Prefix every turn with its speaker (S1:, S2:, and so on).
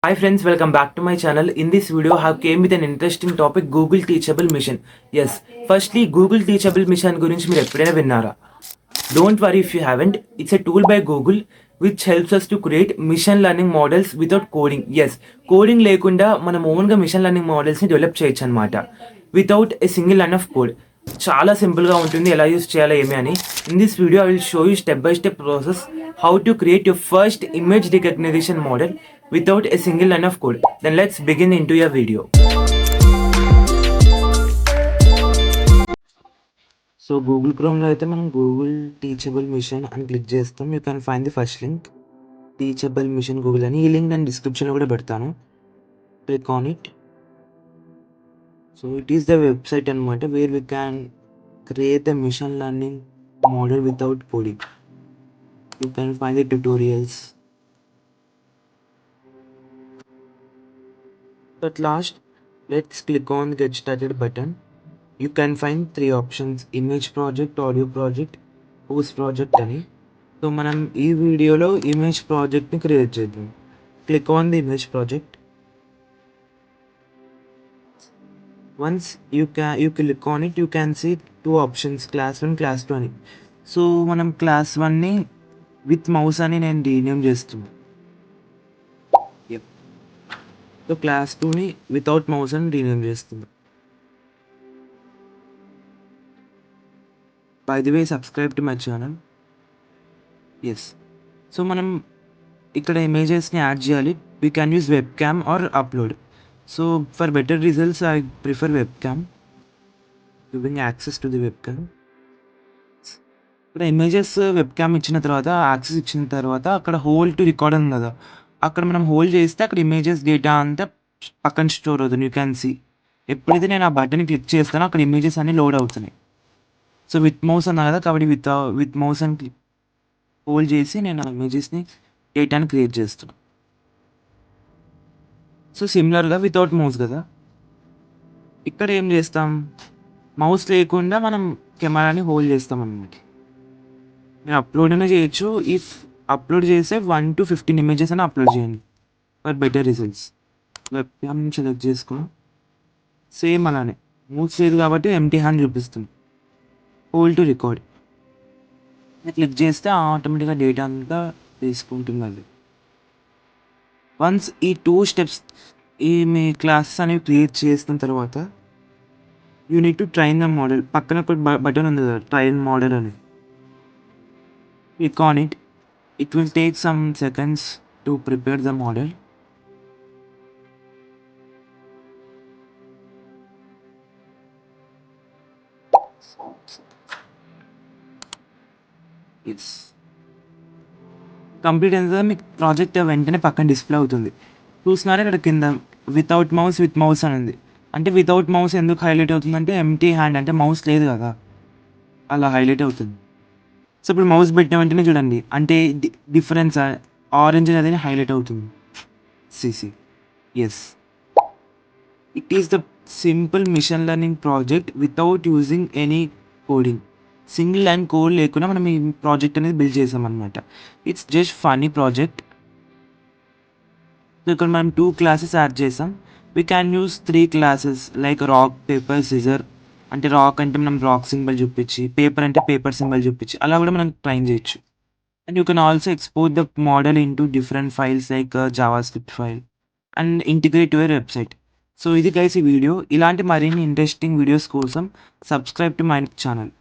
S1: Hi friends, welcome back to my channel. In this video, I have came with an interesting topic, Google Teachable Mission. Yes, firstly, Google Teachable Mission గురించి మీరు ఎప్పుడైనా విన్నారా? Don't worry if you haven't. It's a tool by Google which helps us to create machine learning models without coding. Yes, coding లేకుండా మనం ఓన్గా machine learning మోడల్స్ని develop చేయొచ్చు అనమాట without a single line of code. చాలా సింపుల్గా ఉంటుంది ఎలా use చేయాలో ఏమి అని. In this video I will show you step by step process how to create your first image recognition model without a single line of code. Then let's begin into your video. So Google క్రోమ్లో అయితే మనం Google teachable machine అని click చేస్తాం. You can find the first link teachable machine Google అని. ఈ link నేను డిస్క్రిప్షన్లో కూడా పెడతాను. Click on it. So it is the website అనమాట where we can create the machine learning model without coding. You can find the tutorials. At last, let's click on Get Started button. You can find 3 options: image project, audio project, post project అని. So మనం ఈ వీడియోలో image ప్రాజెక్ట్ని create చేద్దాం. Click on the image project. Once you click on it, you can see 2 options, class 1, class 2 అని. So మనం class 1ని with mouse అని నేను రీనేమ్ చేస్తున్నాను. సో క్లాస్ 2ని వితౌట్ మౌస్ అని రీనేమ్ చేస్తుంది. By the way, subscribe to my channel. Yes. So మనం ఇక్కడ ఇమేజెస్ని యాడ్ చేయాలి. We can use web cam or upload. So for better results I prefer web cam, giving access to the web cam. ఇక్కడ images web cam ఇచ్చిన తర్వాత, access ఇచ్చిన తర్వాత అక్కడ హోల్డ్ టు రికార్డ్ ఉంది కదా, అక్కడ మనం హోల్డ్ చేస్తే అక్కడ ఇమేజెస్ డేటా అంతా పక్కన స్టోర్ అవుతుంది. You can see. ఎప్పుడైతే నేను ఆ బటన్ క్లిక్ చేస్తానో అక్కడ ఇమేజెస్ అన్నీ లోడ్ అవుతున్నాయి. సో విత్ మౌస్ అన్నా కదా, కాబట్టి విత్ మౌస్ అని హోల్డ్ చేసి నేను ఆ ఇమేజెస్ని డేటాని క్రియేట్ చేస్తున్నాను. సో సిమిలర్గా వితౌట్ మౌస్ కదా, ఇక్కడ ఏం చేస్తాం, మౌస్ లేకుండా మనం కెమెరాని హోల్డ్ చేస్తాం అన్నమాట. నేను అప్లోడ్ అయినా చేయొచ్చు. ఇఫ్ అప్లోడ్ చేస్తే 1 to 15 ఇమేజెస్ అని అప్లోడ్ చేయండి for better results. Web cam select చేసుకో. సేమ్ అలానే మౌస్ లేదు కాబట్టి ఎంటీ హ్యాండ్ చూపిస్తుంది. హోల్డ్ టు రికార్డ్ క్లిక్ చేస్తే ఆటోమేటిక్గా డేటా అంతా తీసుకుంటుంది అది. వన్స్ ఈ 2 స్టెప్స్ మీ క్లాసెస్ అనేవి క్రియేట్ చేసిన తర్వాత you need to train the model. పక్కన ఒక బటన్ ఉంది కదా, ట్రైన్ మోడల్ అని. Click on it. It will take some seconds to prepare the model. It's complete అయిన తర్వాత మీకు ప్రాజెక్ట్ వెంటనే పక్కన డిస్ప్లే అవుతుంది. చూసినారా ఇక్కడ కింద వితౌట్ మౌస్, విత్ మౌస్ అని ఉంది. అంటే వితౌట్ మౌస్ ఎందుకు హైలైట్ అవుతుందంటే ఎంటీ హ్యాండ్, అంటే మౌస్ లేదు కదా, అలా హైలైట్ అవుతుంది. సో ఇప్పుడు మౌస్ పెట్టిన వెంటనే చూడండి, అంటే డిఫరెన్స్ ఆరెంజ్ అనేది హైలైట్ అవుతుంది. సిసి. Yes, it is the simple machine learning project without using any coding. Single line code లేకుండా మనం ఈ ప్రాజెక్ట్ అనేది బిల్డ్ చేసామన్నమాట. It's just funny project. So ఇక్కడ మనం 2 క్లాసెస్ యాడ్ చేసాం. We can use 3 classes like rock, paper, scissor. అంటే rock అంటే మనం రాక్ సింబల్ చూపించి, పేపర్ అంటే పేపర్ సింబల్ చూపించి, అలా కూడా మనం ట్రైన్ చేయొచ్చు. And you can also export the model in to different files like Java script file and integrate your website. So ఇది గైస్ ఈ వీడియో. ఇలాంటి మరిన్ని ఇంట్రెస్టింగ్ వీడియోస్ కోసం సబ్స్క్రైబ్ టు మై ఛానల్.